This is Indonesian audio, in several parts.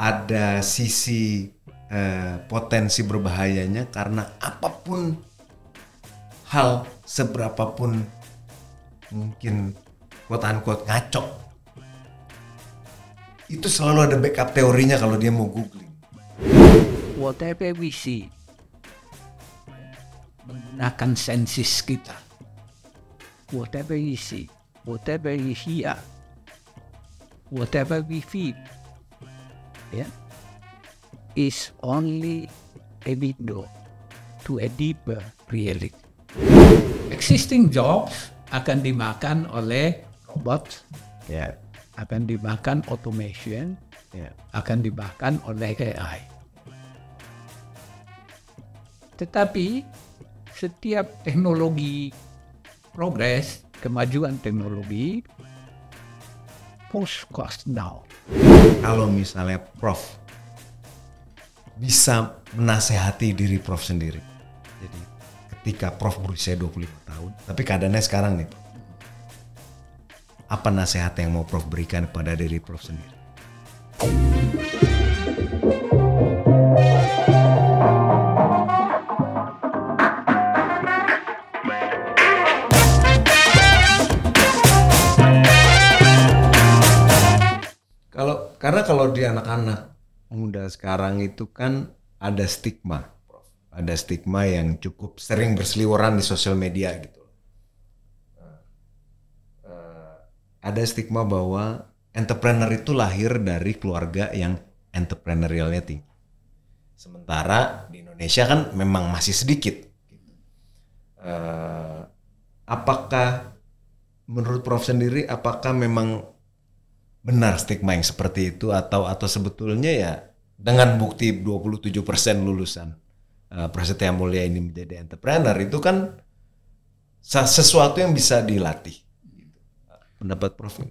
ada sisi potensi berbahayanya karena apapun hal seberapapun mungkin quote-unquote ngaco, itu selalu ada backup teorinya kalau dia mau googling. Whatever we see, menggunakan senses kita. Whatever we see, whatever we hear, whatever we feel, is only a window to a deeper reality. Existing jobs akan dimakan oleh robot, akan dimakan automation, akan dimakan oleh AI. Tetapi setiap teknologi progres, kemajuan teknologi, push cost down. Kalau misalnya Prof bisa menasehati diri Prof sendiri, jadi ketika Prof berusia 25 tahun, tapi keadaannya sekarang nih, apa nasihat yang mau Prof berikan kepada diri Prof sendiri? Karena kalau di anak-anak muda sekarang itu kan ada stigma, Prof. Ada stigma yang cukup sering berseliweran di sosial media gitu. Ada stigma bahwa entrepreneur itu lahir dari keluarga yang entrepreneurialnya tinggi. Sementara di Indonesia kan memang masih sedikit. Apakah menurut Prof sendiri, apakah memang benar stigma yang seperti itu atau sebetulnya ya dengan bukti 27% lulusan Prasetya Mulia ini menjadi entrepreneur itu kan sesuatu yang bisa dilatih. Pendapat Prof?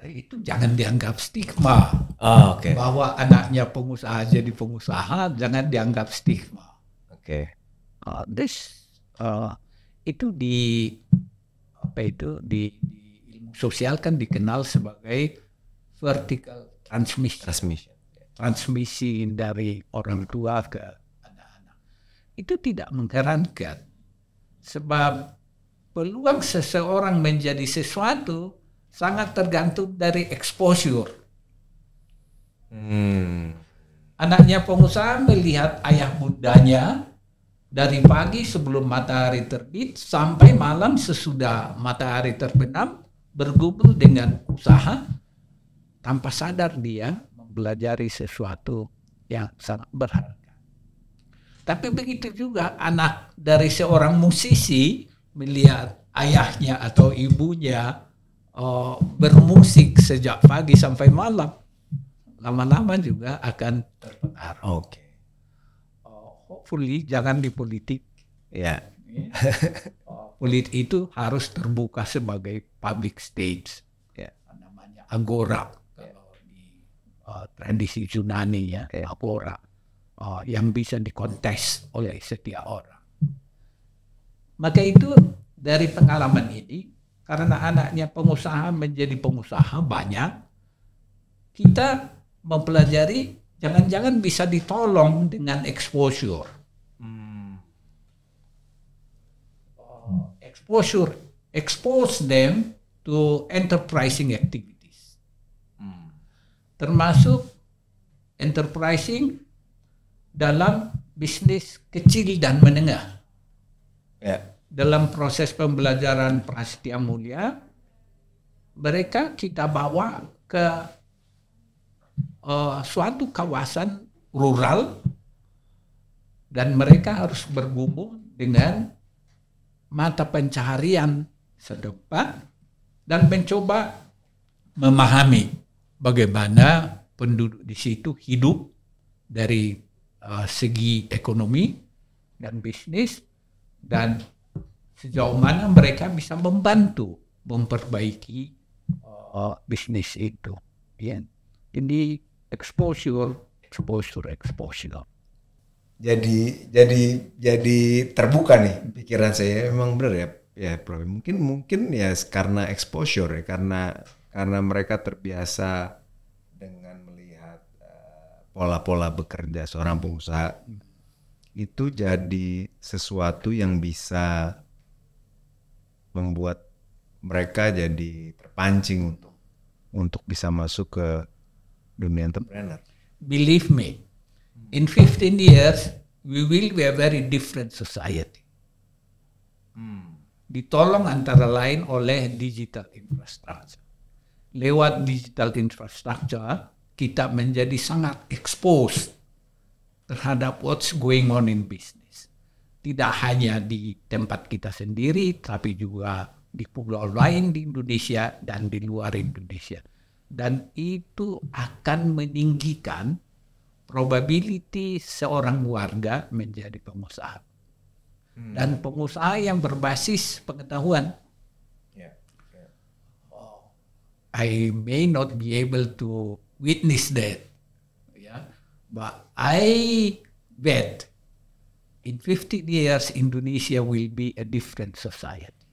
Itu jangan dianggap stigma. Okay. Bahwa anaknya pengusaha jadi pengusaha, jangan dianggap stigma. Oke. Itu di ilmu sosial kan dikenal sebagai vertical transmission. Transmisi dari orang tua ke anak-anak. Itu tidak mengherankan. Sebab peluang seseorang menjadi sesuatu sangat tergantung dari exposure. Anaknya pengusaha melihat ayah bundanya dari pagi sebelum matahari terbit sampai malam sesudah matahari terbenam bergumul dengan usaha, tanpa sadar dia mempelajari sesuatu yang sangat berharga. Tapi begitu juga anak dari seorang musisi melihat ayahnya atau ibunya bermusik sejak pagi sampai malam, lama-lama juga akan terpengaruh. Hopefully jangan di politik. Politik itu harus terbuka sebagai public stage, namanya agora. Kalau di tradisi Yunani agora, yang bisa dikontes oleh setiap orang. Maka itu dari pengalaman ini, karena anaknya pengusaha menjadi pengusaha banyak, kita mempelajari jangan-jangan bisa ditolong dengan exposure. Expose them to enterprising activities. Termasuk enterprising dalam bisnis kecil dan menengah. Dalam proses pembelajaran Prasetya Mulia, mereka kita bawa ke suatu kawasan rural dan mereka harus bergumul dengan mata pencaharian setempat dan mencoba memahami bagaimana penduduk di situ hidup dari segi ekonomi dan bisnis dan sejauh mana mereka bisa membantu memperbaiki bisnis itu. Jadi exposure. Jadi terbuka nih pikiran saya. Memang benar ya Prof. Mungkin ya karena exposure ya, karena mereka terbiasa pola-pola bekerja seorang pengusaha itu jadi sesuatu yang bisa membuat mereka jadi terpancing untuk bisa masuk ke dunia entrepreneur. Believe me, in 15 years, we will be a very different society. Ditolong antara lain oleh digital infrastructure. Lewat digital infrastructure, kita menjadi sangat exposed terhadap what's going on in business. Tidak hanya di tempat kita sendiri, tapi juga di pulau lain di Indonesia dan di luar Indonesia. Dan itu akan meninggikan probability seorang warga menjadi pengusaha. Dan pengusaha yang berbasis pengetahuan. I may not be able to witness that, but I bet in 15 years Indonesia will be a different society.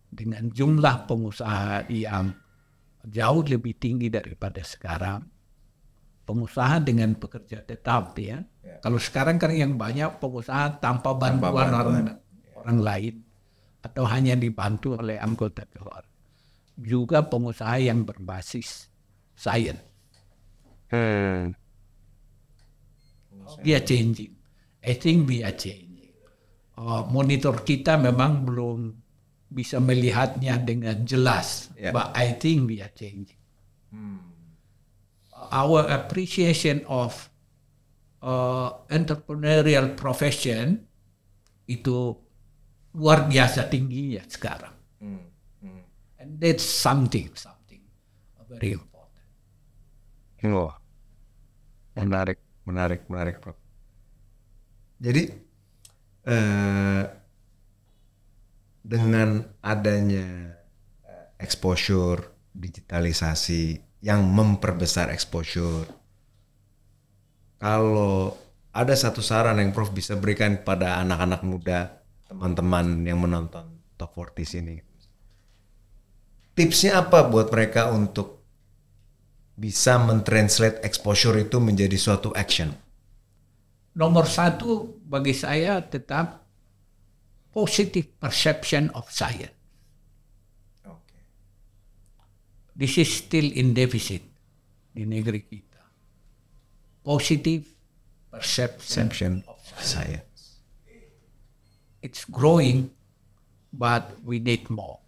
Dengan jumlah pengusaha yang jauh lebih tinggi daripada sekarang, pengusaha dengan pekerja tetap ya. Kalau sekarang kan yang banyak pengusaha tanpa bantuan orang lain atau hanya dibantu oleh anggota keluarga. Juga pengusaha yang berbasis science. We are changing. I think we are changing. Monitor kita memang belum bisa melihatnya dengan jelas, but I think we are changing. Our appreciation of entrepreneurial profession itu luar biasa tingginya sekarang. And that's something very important. Oh, menarik, Prof. Jadi dengan adanya exposure digitalisasi yang memperbesar exposure, kalau ada satu saran yang Prof bisa berikan kepada anak-anak muda, teman-teman yang menonton Top 40 ini, tipsnya apa buat mereka untuk bisa mentranslate exposure itu menjadi suatu action? Nomor satu bagi saya tetap positive perception of science. Okay. This is still in deficit di negeri kita. Positive perception of science. It's growing, but we need more.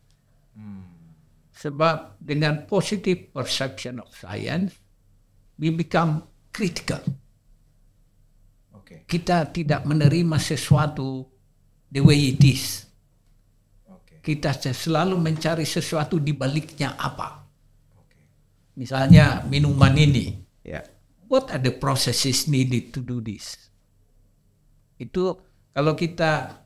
Sebab dengan positive perception of science, we become critical. Okay. Kita tidak menerima sesuatu the way it is. Okay. Kita selalu mencari sesuatu di baliknya apa. Okay. Misalnya minuman ini. Yeah. What are the processes needed to do this? Itu kalau kita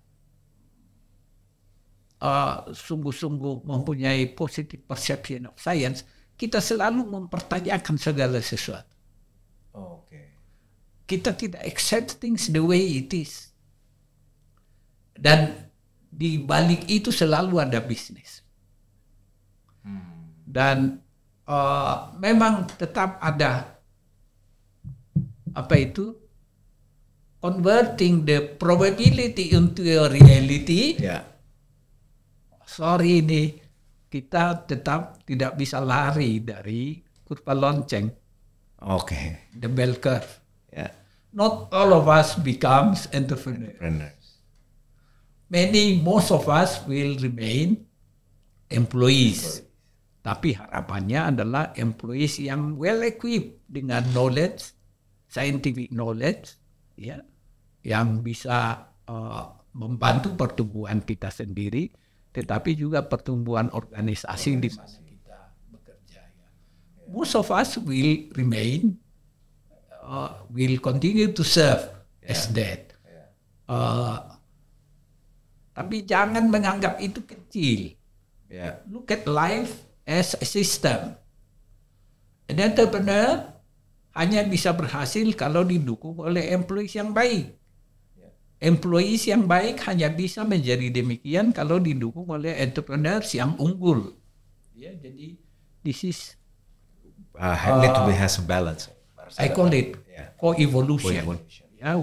sungguh-sungguh mempunyai positive perception of science, kita selalu mempertanyakan segala sesuatu. Okay. Kita tidak accept things the way it is. Dan di balik itu selalu ada bisnis. Dan memang tetap ada converting the probability into a reality. Yeah. Sorry nih, kita tetap tidak bisa lari dari kurva lonceng. Okay. The bell curve. Yeah. Not all of us becomes entrepreneurs. Most of us will remain employees. Tapi harapannya adalah employees yang well equipped dengan knowledge, scientific knowledge, ya, yang bisa membantu pertumbuhan kita sendiri, tetapi juga pertumbuhan organisasi di mana kita bekerja. Ya. Most of us will remain, will continue to serve as that. Tapi jangan menganggap itu kecil. Yeah. Look at life as a system. An entrepreneur hanya bisa berhasil kalau didukung oleh employees yang baik. Employees yang baik hanya bisa menjadi demikian kalau didukung oleh entrepreneurs yang unggul. Ya, jadi this is need to be has a balance. I call it Yeah. co-evolution. Co-evolution. Ya,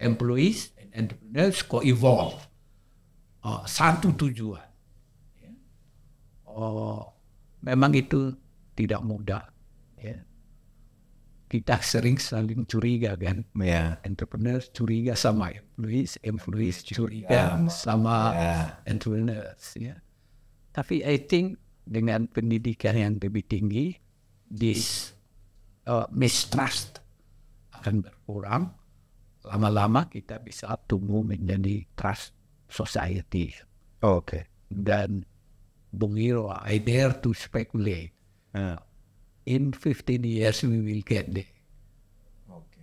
employees and entrepreneurs co-evolve. Satu tujuan. Ya. Memang itu tidak mudah. Ya. Kita sering saling curiga kan. Ya. Entrepreneurs curiga sama employees curiga sama entrepreneurs. Ya. Tapi I think dengan pendidikan yang lebih tinggi, this mistrust akan berkurang. Lama-lama kita bisa tumbuh menjadi trust society. Oke. Dan Bung Hiro, I dare to speculate. In 15 years we will get there. Oke.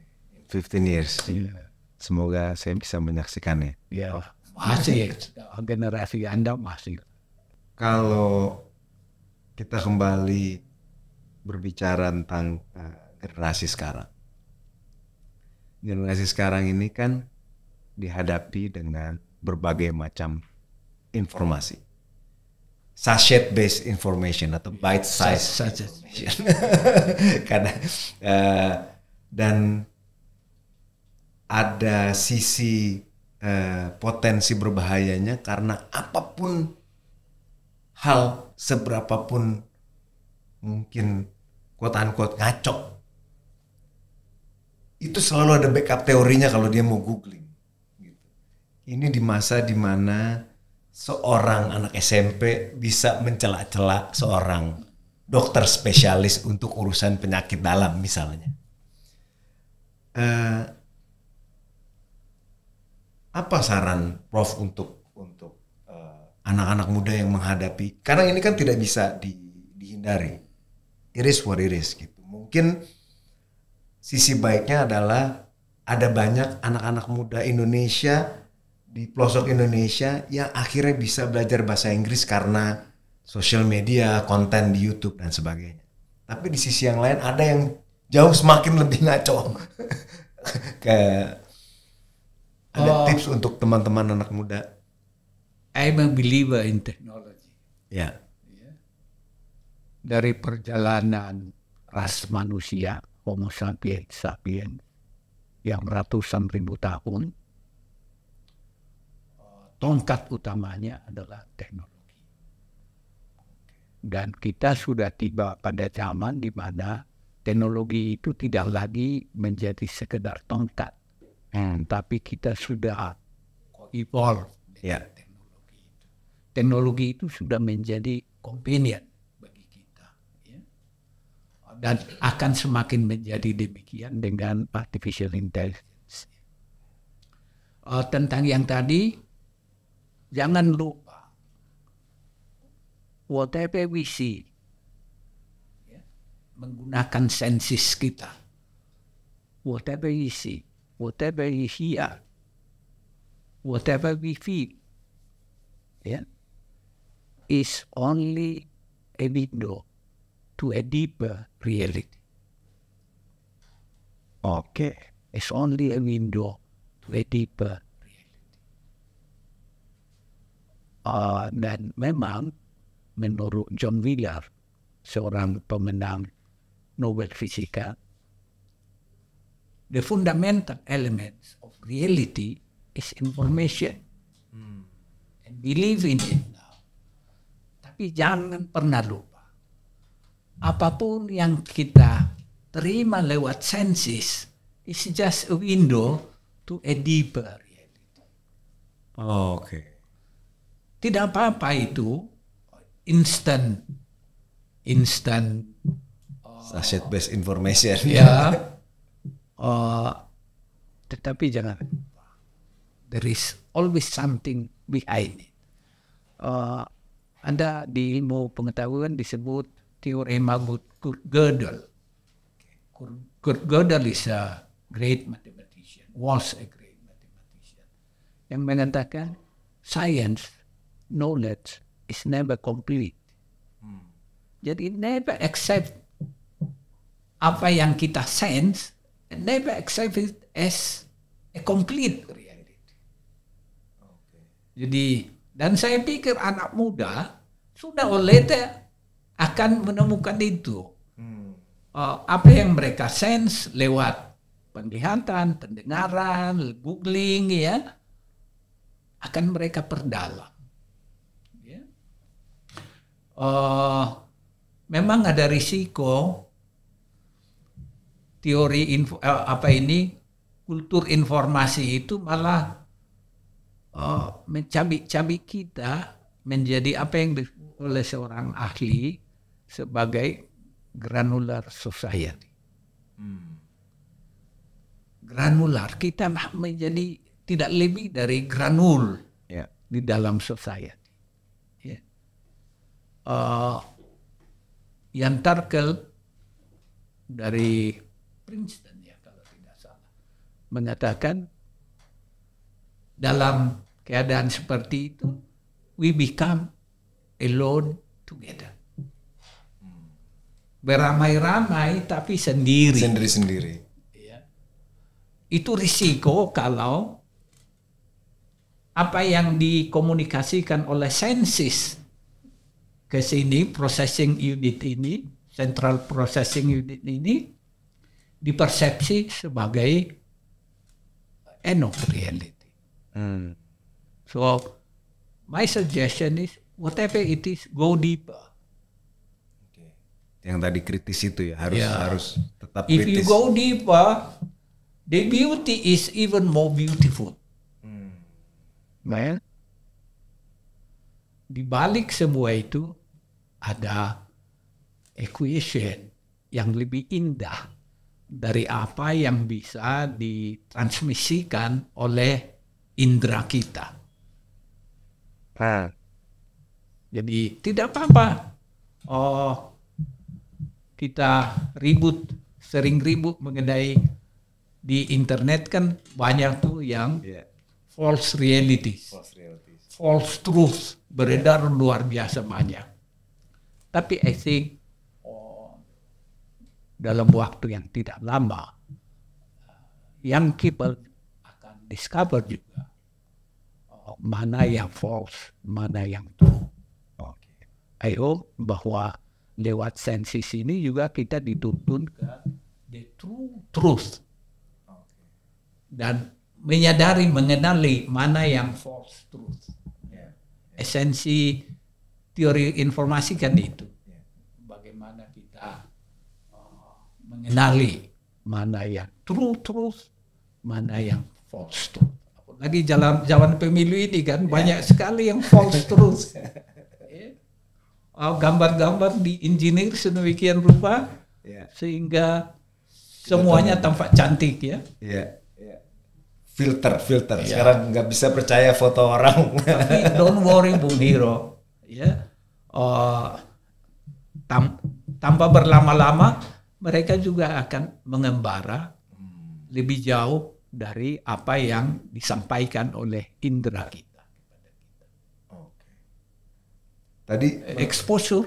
15 years. Yeah. Semoga saya bisa menyaksikannya. Ya, masih generasi Anda masih. Kalau kita kembali berbicara tentang generasi sekarang. Generasi sekarang ini kan dihadapi dengan berbagai macam informasi. Sachet-based information atau bite-size information. Karena dan ada sisi potensi berbahayanya karena apapun hal seberapapun mungkin quote-unquote ngaco, itu selalu ada backup teorinya kalau dia mau googling. Gitu. Ini di masa dimana seorang anak SMP bisa mencela-cela seorang dokter spesialis untuk urusan penyakit dalam misalnya. Apa saran Prof untuk anak-anak muda yang menghadapi, karena ini kan tidak bisa dihindari. It is what it is gitu. Mungkin sisi baiknya adalah ada banyak anak-anak muda Indonesia di pelosok Indonesia yang akhirnya bisa belajar bahasa Inggris karena sosial media, konten di YouTube dan sebagainya. Tapi di sisi yang lain ada yang jauh semakin lebih ngaco. Ada tips untuk teman-teman anak muda? I'm a believer in technology. Ya. Dari perjalanan ras manusia, Homo sapiens yang ratusan ribu tahun, tongkat utamanya adalah teknologi. Dan kita sudah tiba pada zaman di mana teknologi itu tidak lagi menjadi sekedar tongkat, tapi kita sudah evolve. Ya. Teknologi itu sudah menjadi companion bagi kita, ya. Dan akan semakin menjadi demikian dengan artificial intelligence. Tentang yang tadi, jangan lupa whatever we see, ya, menggunakan senses kita. Whatever we see, whatever we hear, whatever we feel, ya, is only a window to a deeper reality. Okay, it's only a window to a deeper reality. Dan memang menurut John Wheeler, seorang pemenang Nobel Fisika, the fundamental elements of reality is information. And believe in it now. Tapi jangan pernah lupa, apapun yang kita terima lewat senses is just a window to a deeper reality. Oke. Tidak apa-apa itu instant Sachet based information. ya. Tetapi jangan lupa, there is always something behind it. Anda di ilmu pengetahuan disebut teorema Gödel. Gödel is a great mathematician, was a great mathematician, yang mengatakan science, knowledge is never complete. Jadi never accept apa yang kita sense, and never accept it as a complete reality. Jadi, dan saya pikir anak muda sudah or later akan menemukan itu. apa yang mereka sense lewat penglihatan, pendengaran, googling ya, akan mereka perdalam. Ya. Memang ada risiko teori kultur informasi itu malah mencabik-cabik kita menjadi apa yang disebut oleh seorang ahli sebagai granular society. Granular, kita menjadi tidak lebih dari granul di dalam society. Jan Tarkel dari Princeton ya kalau tidak salah mengatakan dalam keadaan seperti itu we become alone together. Beramai-ramai tapi sendiri. Sendiri-sendiri. Ya. Itu risiko kalau apa yang dikomunikasikan oleh sensus ke sini, processing unit ini, central processing unit ini, dipersepsi sebagai enough reality. So, my suggestion is, whatever it is, go deeper. Yang tadi kritis itu ya, harus tetap If kritis. you go deeper, the beauty is even more beautiful. Di balik semua itu, ada equation yang lebih indah dari apa yang bisa ditransmisikan oleh indera kita. Jadi tidak apa-apa. Kita sering ribut mengenai di internet kan banyak tuh yang false realities, false truth beredar luar biasa banyak. Tapi I think dalam waktu yang tidak lama, young people akan discover juga mana yang false, mana yang true. I hope bahwa lewat sensus ini juga kita dituntun ke the true truth. Dan mengenali mana yang false truth. Esensi teori informasi kan itu. Bagaimana kita mengenali mana yang true truth, mana yang false truth. Lagi zaman pemilu ini kan banyak sekali yang false truth. Gambar-gambar di engineer sedemikian rupa sehingga semuanya tampak cantik ya. Filter. Sekarang nggak bisa percaya foto orang. Tapi don't worry Bung Hiro, ya. Tanpa berlama-lama mereka juga akan mengembara lebih jauh dari apa yang disampaikan oleh indera kita. Tadi Exposure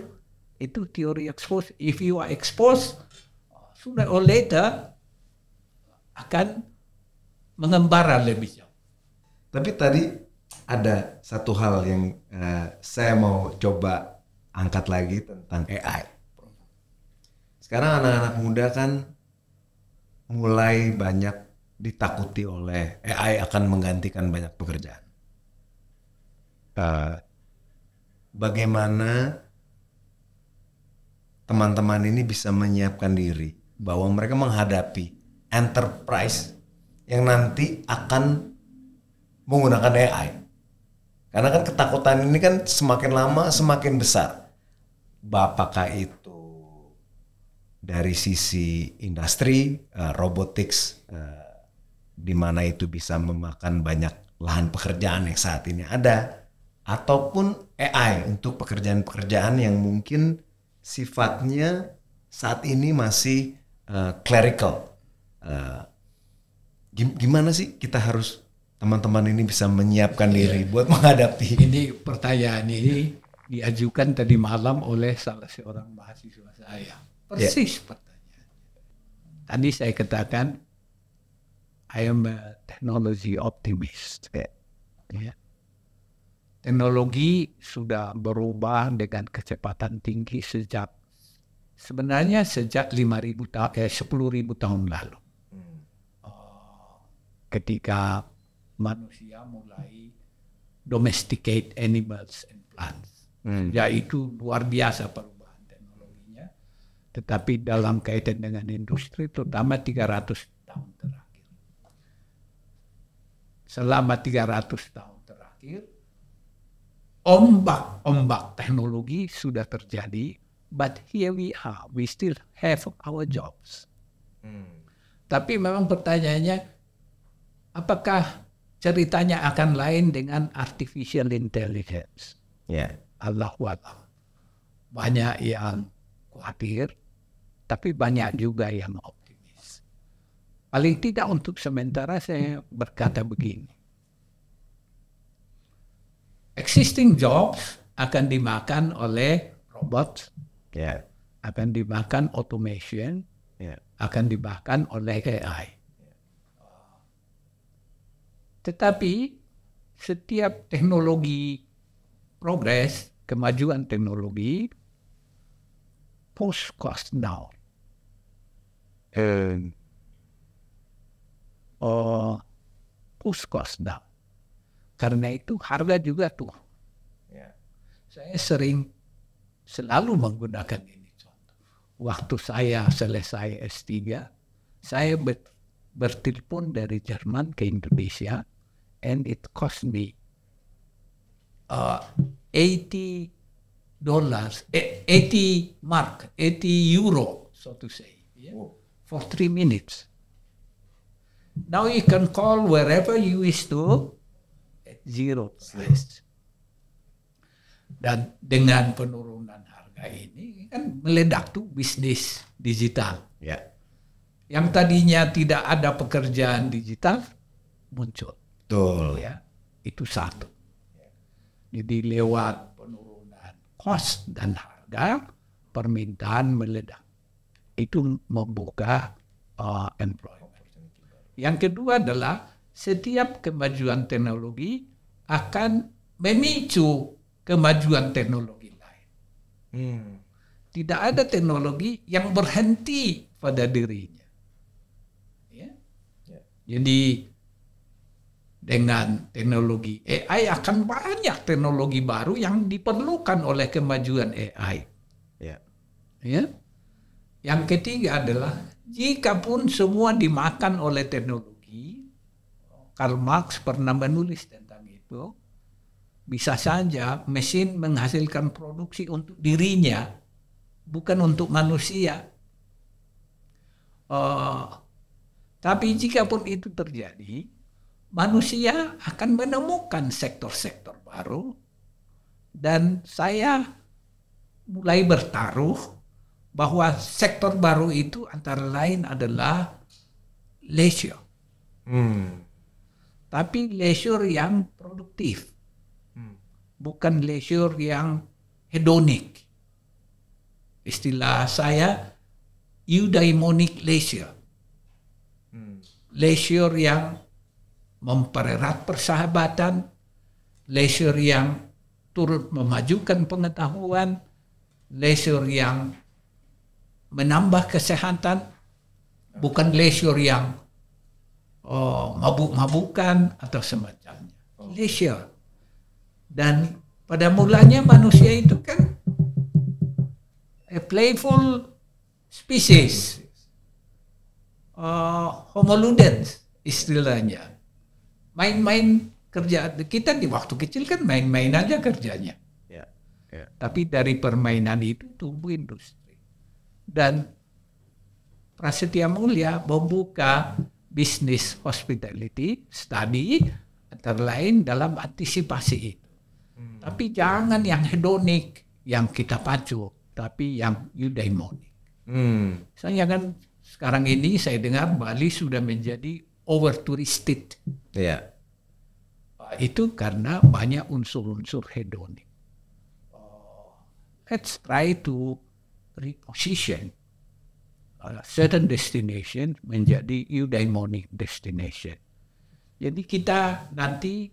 itu teori exposure. If you are exposed, sooner or later akan mengembara lebih jauh. Tapi tadi ada satu hal yang saya mau coba angkat lagi tentang AI. Sekarang anak-anak muda kan mulai banyak ditakuti oleh AI akan menggantikan banyak pekerjaan. Bagaimana teman-teman ini bisa menyiapkan diri bahwa mereka menghadapi enterprise yang nanti akan menggunakan AI. Karena kan ketakutan ini kan semakin lama semakin besar. Apakah itu dari sisi industri, robotics, di mana itu bisa memakan banyak lahan pekerjaan yang saat ini ada, ataupun AI untuk pekerjaan-pekerjaan yang mungkin sifatnya saat ini masih clerical. Gimana sih kita harus teman-teman ini bisa menyiapkan diri buat menghadapi? Ini pertanyaan ini diajukan tadi malam oleh salah seorang mahasiswa saya. Persis pertanyaan. Tadi saya katakan I am a technology optimist. Teknologi sudah berubah dengan kecepatan tinggi sejak sebenarnya sejak 10.000 tahun lalu. Ketika manusia mulai domesticate animals and plants. Yaitu luar biasa perubahan teknologinya. Tetapi dalam kaitan dengan industri, terutama 300 tahun terakhir. Selama 300 tahun terakhir, ombak teknologi sudah terjadi, but here we are, we still have our jobs. Tapi memang pertanyaannya, apakah ceritanya akan lain dengan artificial intelligence? Allahu a'lam. Banyak yang khawatir, tapi banyak juga yang optimis. Paling tidak untuk sementara saya berkata begini. Existing jobs akan dimakan oleh robot, akan dimakan automation, akan dimakan oleh AI. Tetapi setiap teknologi progres, kemajuan teknologi, push cost down. Push cost down. Karena itu harga juga tuh. Saya selalu menggunakan ini contoh. Waktu saya selesai S3, saya bertelepon dari Jerman ke Indonesia, and it cost me $80, 80 mark, 80 euro, so to say, for 3 minutes. Now you can call wherever you wish to at zero price. Dan dengan penurunan harga ini kan meledak tuh bisnis digital. Yang tadinya tidak ada pekerjaan digital muncul. Betul. Itu satu. Jadi lewat penurunan cost dan harga, permintaan meledak. Itu membuka employment. Yang kedua adalah setiap kemajuan teknologi akan memicu kemajuan teknologi lain. Tidak ada teknologi yang berhenti pada dirinya. Jadi dengan teknologi AI akan banyak teknologi baru yang diperlukan oleh kemajuan AI. Yang ketiga adalah jikapun semua dimakan oleh teknologi, Karl Marx pernah menulis tentang itu, bisa saja mesin menghasilkan produksi untuk dirinya, bukan untuk manusia. Tapi jikapun itu terjadi, manusia akan menemukan sektor-sektor baru, dan saya mulai bertaruh bahwa sektor baru itu antara lain adalah leisure. Tapi leisure yang produktif. Bukan leisure yang hedonik. Istilah saya eudaimonic leisure. Leisure yang mempererat persahabatan, leisure yang turut memajukan pengetahuan, leisure yang menambah kesehatan, bukan leisure yang mabuk-mabukan atau semacamnya. Leisure. Dan pada mulanya manusia itu kan a playful species, homo ludens istilahnya. Main-main kerja kita di waktu kecil kan main-main aja kerjanya. Tapi dari permainan itu tumbuh industri. Dan Prasetya Mulia membuka bisnis hospitality study antara lain dalam antisipasi itu. Tapi jangan yang hedonik yang kita pacu, tapi yang eudaimonic. Misalnya kan sekarang ini saya dengar Bali sudah menjadi over touristed. Itu karena banyak unsur-unsur hedonik. Let's try to reposition certain destination menjadi eudaimonic destination. Jadi kita nanti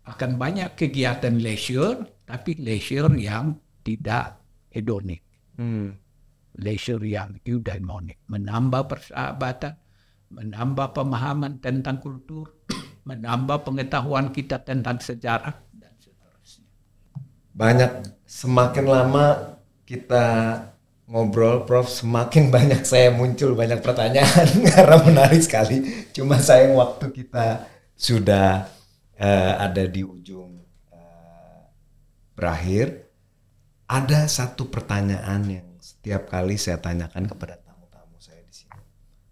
akan banyak kegiatan leisure, tapi leisure yang tidak hedonik. leisure yang eudaimonik, menambah persahabatan, menambah pemahaman tentang kultur, menambah pengetahuan kita tentang sejarah, dan seterusnya. Semakin lama kita ngobrol, Prof, semakin banyak saya muncul banyak pertanyaan karena menarik sekali. Cuma sayang waktu kita sudah ada di ujung berakhir. Ada satu pertanyaan yang setiap kali saya tanyakan kepada tamu-tamu saya di sini.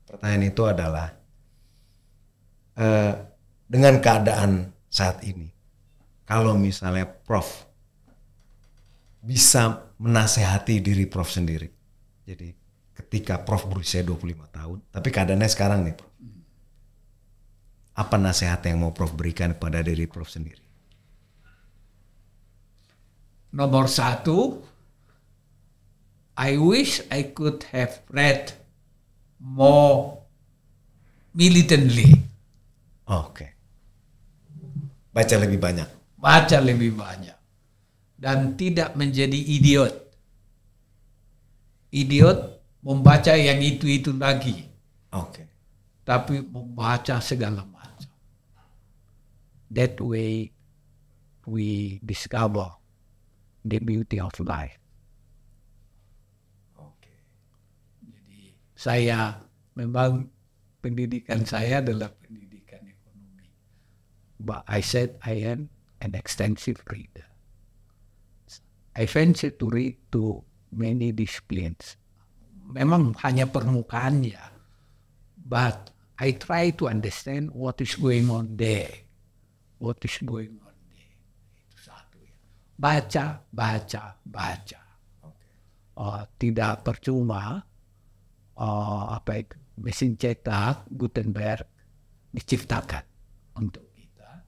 Pertanyaan itu adalah, dengan keadaan saat ini, kalau misalnya Prof bisa menasehati diri Prof sendiri. Jadi ketika Prof berusia 25 tahun, tapi keadaannya sekarang nih, Prof. Apa nasihat yang mau Prof berikan kepada diri Prof sendiri? Nomor satu, I wish I could have read more militantly. Oke. Baca lebih banyak. Baca lebih banyak. Dan tidak menjadi idiot. Idiot membaca yang itu lagi. Oke. Tapi membaca segala macam. That way we discover the beauty of life. Oke. Jadi saya memang pendidikan saya adalah pendidikan ekonomi. But I said I am an extensive reader. I venture to read to many disciplines. Memang hanya permukaannya. But I try to understand what is going on there. What is going on there. Itu satu ya. Baca. Tidak percuma mesin cetak Gutenberg diciptakan untuk kita,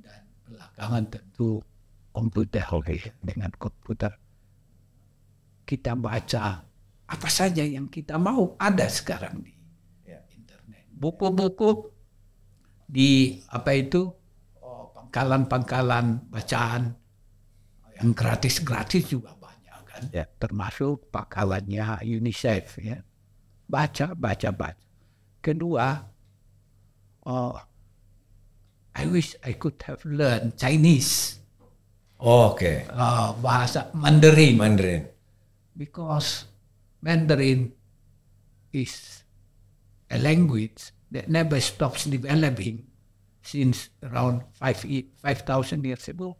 dan belakangan tentu komputer. Dengan komputer kita baca apa saja yang kita mau, ada sekarang di internet. Buku-buku di pangkalan-pangkalan bacaan yang gratis juga banyak kan. Termasuk pangkalannya UNICEF ya. Baca. Kedua, I wish I could have learned Chinese. Oke. Bahasa Mandarin. Because Mandarin is a language that never stops developing since around 5,000 years ago.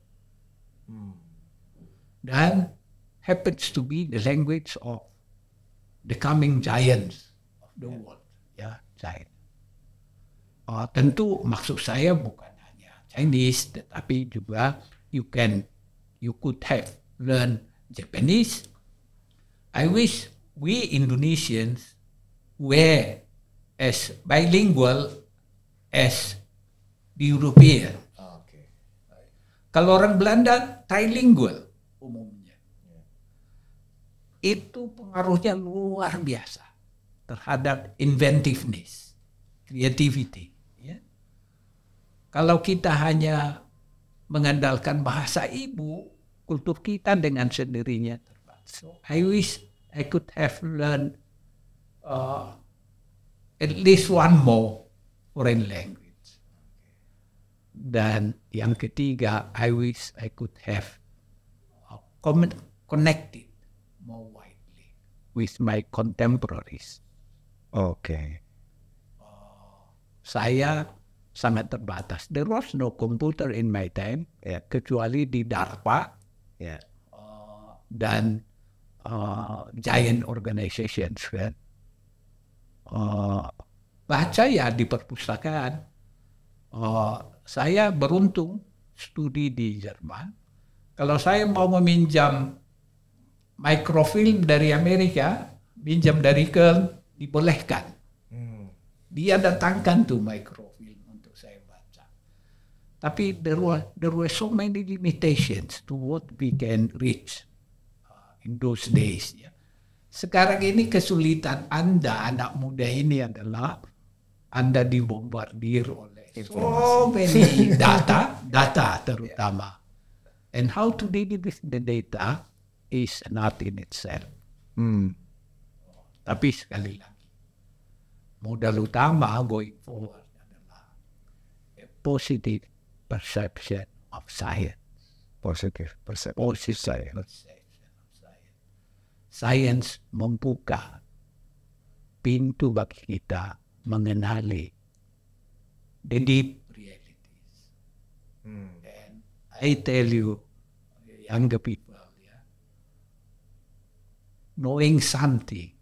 Dan happens to be the language of the coming giants of the world. China. Tentu maksud saya bukan hanya Chinese, tetapi juga you could have learned Japanese. I wish we Indonesians were as bilingual as the European. Kalau orang Belanda trilingual umumnya. Itu pengaruhnya luar biasa terhadap inventiveness, creativity. Ya. Kalau kita hanya mengandalkan bahasa ibu, kultur kita dengan sendirinya terbatas. So, I wish I could have learned at least one more foreign language. Dan yang ketiga, I wish I could have connected more widely with my contemporaries. Saya sangat terbatas. There was no computer in my time, kecuali di DARPA dan giant organizations. Kan. Baca ya di perpustakaan. Saya beruntung studi di Jerman. Kalau saya mau meminjam microfilm dari Amerika, pinjam dari Köln, dibolehkan. Dia datangkan tuh microfilm untuk saya baca. Tapi there were so many limitations to what we can reach in those days. Ya. Sekarang ini kesulitan Anda, anak muda ini adalah Anda dibombardir oleh so many data terutama. And how to deal with the data is an art in itself. Tapi sekali lagi, modal utama going forward adalah a positive perception of science. Positive perception. Positive perception of science. Science membuka pintu bagi kita mengenali the deep realities. And I tell you, younger people, knowing something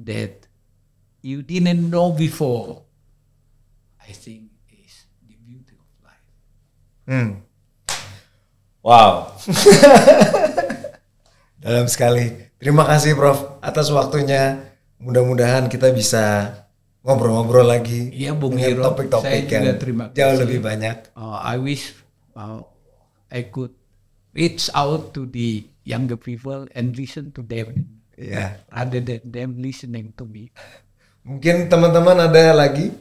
that you didn't know before, I think is the beauty of life. Wow. Dalam sekali. Terima kasih Prof atas waktunya. Mudah-mudahan kita bisa ngobrol-ngobrol lagi. Iya, Bung dengan Hiro. topik-topik Saya juga yang terima jauh kasih. lebih banyak. I wish I could reach out to the younger people and listen to them Iya. rather than them listening to me. Mungkin teman-teman ada lagi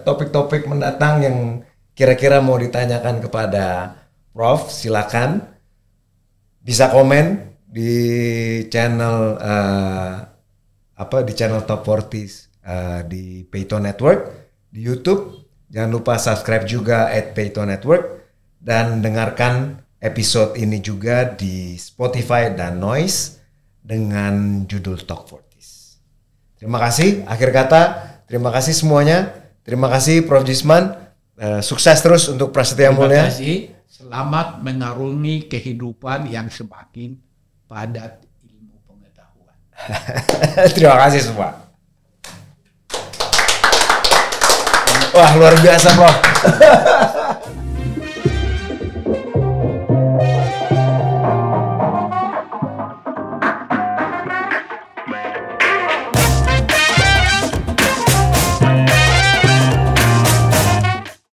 topik-topik mendatang yang kira-kira mau ditanyakan kepada Prof. Silakan bisa komen di channel di channel Top 40 di Payton Network di YouTube. Jangan lupa subscribe juga @Payton Network dan dengarkan episode ini juga di Spotify dan Noise dengan judul Top 40. Terima kasih. Akhir kata, terima kasih semuanya. Terima kasih Prof. Jisman. Sukses terus untuk Prasetya Mulia. Terima kasih. Selamat mengarungi kehidupan yang semakin padat ilmu pengetahuan. Terima kasih semua. Wah, luar biasa, Prof.